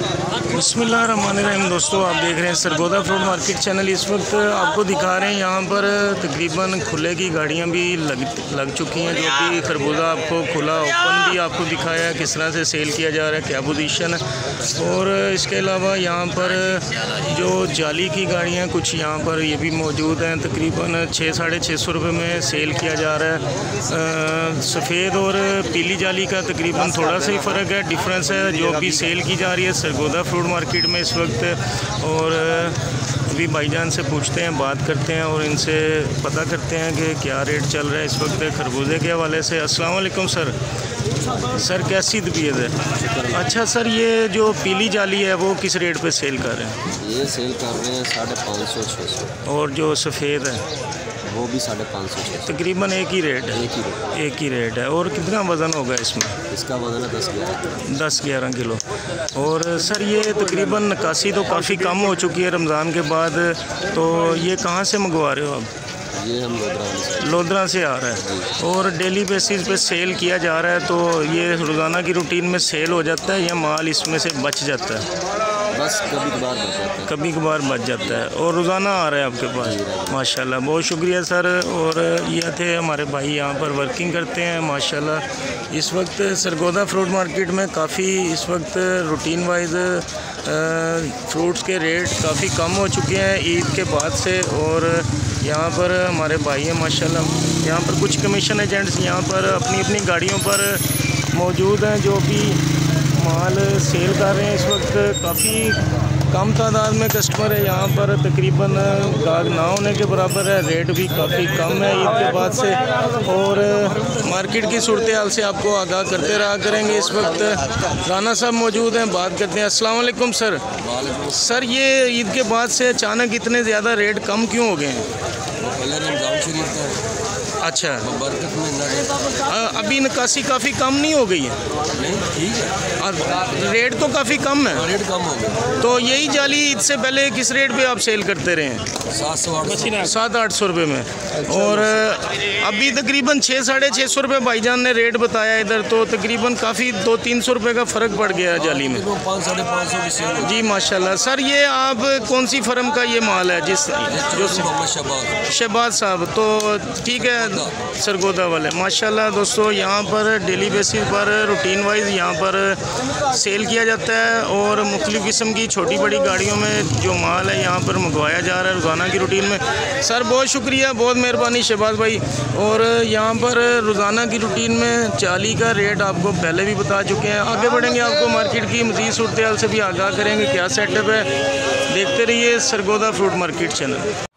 बिस्मिल्लाहिर्रहमानिर्रहीम। दोस्तों, आप देख रहे हैं सरगोदा फ्रूट मार्केट चैनल। इस वक्त आपको दिखा रहे हैं यहाँ पर तकरीबन खुले की गाड़ियाँ भी लग चुकी हैं, जो कि खरबूजा आपको खुला ओपन भी आपको दिखाया है किस तरह से सेल किया जा रहा है, क्या पोजीशन है। और इसके अलावा यहाँ पर जो जाली की गाड़ियाँ कुछ यहाँ पर ये भी मौजूद हैं, तकरीबन 600-650 रुपये में सेल किया जा रहा है। सफ़ेद और पीली जाली का तकरीबन थोड़ा सा ही फ़र्क है, डिफरेंस है, जो अभी सेल की जा रही है सरगोदा फ्रूट मार्केट में इस वक्त। और अभी भाईजान से पूछते हैं, बात करते हैं और इनसे पता करते हैं कि क्या रेट चल रहा है इस वक्त खरबूजे के हवाले से। अस्सलाम वालेकुम सर। सर कैसी तबीयत है? अच्छा सर, ये जो पीली जाली है वो किस रेट पे सेल कर रहे हैं? ये सेल कर रहे हैं 550-600। और जो सफ़ेद है वो भी 550-600। तकरीबन एक ही रेट है? एक ही रेट है। और कितना वज़न होगा इसमें? इसका वज़न है 10-11 किलो। और सर ये तकरीबन नकासी तो काफ़ी कम हो चुकी है रमज़ान के बाद, तो ये कहाँ से मंगवा रहे हो आप? ये हम लोधरा से आ रहा है। और डेली बेसिस पे सेल किया जा रहा है, तो ये रोज़ाना की रूटीन में सेल हो जाता है या माल इसमें से बच जाता है? बस कभी कभार बच जाता है। कभी कभार बच जाता है। और रोज़ाना आ रहा है आपके पास? माशाल्लाह, बहुत शुक्रिया सर। और ये थे हमारे भाई, यहाँ पर वर्किंग करते हैं माशाल्लाह। इस वक्त सरगोदा फ्रूट मार्केट में काफ़ी इस वक्त रूटीन वाइज फ्रूट्स के रेट काफ़ी कम हो चुके हैं ईद के बाद से। और यहाँ पर हमारे भाई हैं माशाल्लाह। यहाँ पर कुछ कमीशन एजेंट्स यहाँ पर अपनी अपनी गाड़ियों पर मौजूद हैं, जो भी माल सेल कर रहे हैं इस वक्त। काफ़ी कम तादाद में कस्टमर है यहाँ पर, तकरीबन गाहक ना होने के बराबर है। रेट भी काफ़ी कम है ईद के बाद से। और मार्केट की सूरत हाल से आपको आगाह करते रहा करेंगे। इस वक्त राना साहब मौजूद हैं, बात करते हैं। अस्सलाम वालेकुम सर। सर ये ईद के बाद से अचानक इतने ज़्यादा रेट कम क्यों हो गए हैं? अच्छा, अभी निकासी काफ़ी कम नहीं हो गई है? नहीं, ठीक है। रेट तो काफ़ी कम है। रेट कम हो गया। तो यही जाली ईद से पहले किस रेट पे आप सेल करते रहे हैं? 700-800 रुपये में। और अभी तकरीबन 600-650 रुपये भाईजान ने रेट बताया इधर, तो तकरीबन काफ़ी 200-300 रुपये का फ़र्क पड़ गया जाली में। 500-550 जी माशाल्लाह। सर ये आप कौन सी फर्म का ये माल है? जो शहबाज साहब, तो ठीक है सरगोदा वाले माशाल्लाह। दोस्तों, यहाँ पर डेली बेसिस पर रूटीन वाइज यहाँ पर सेल किया जाता है और मुख्तलिफ़ किस्म की छोटी बड़ी गाड़ियों में जो माल है यहाँ पर मंगवाया जा रहा है रोज़ाना की रूटीन में। सर बहुत शुक्रिया, बहुत मेहरबानी शहबाज भाई। और यहाँ पर रोज़ाना की रूटीन में चाली का रेट आपको पहले भी बता चुके हैं। आगे बढ़ेंगे, आपको मार्केट की मज़ीद सूरत हाल से भी आगाह करेंगे क्या सेटअप है। देखते रहिए सरगोदा फ्रूट मार्केट चैनल।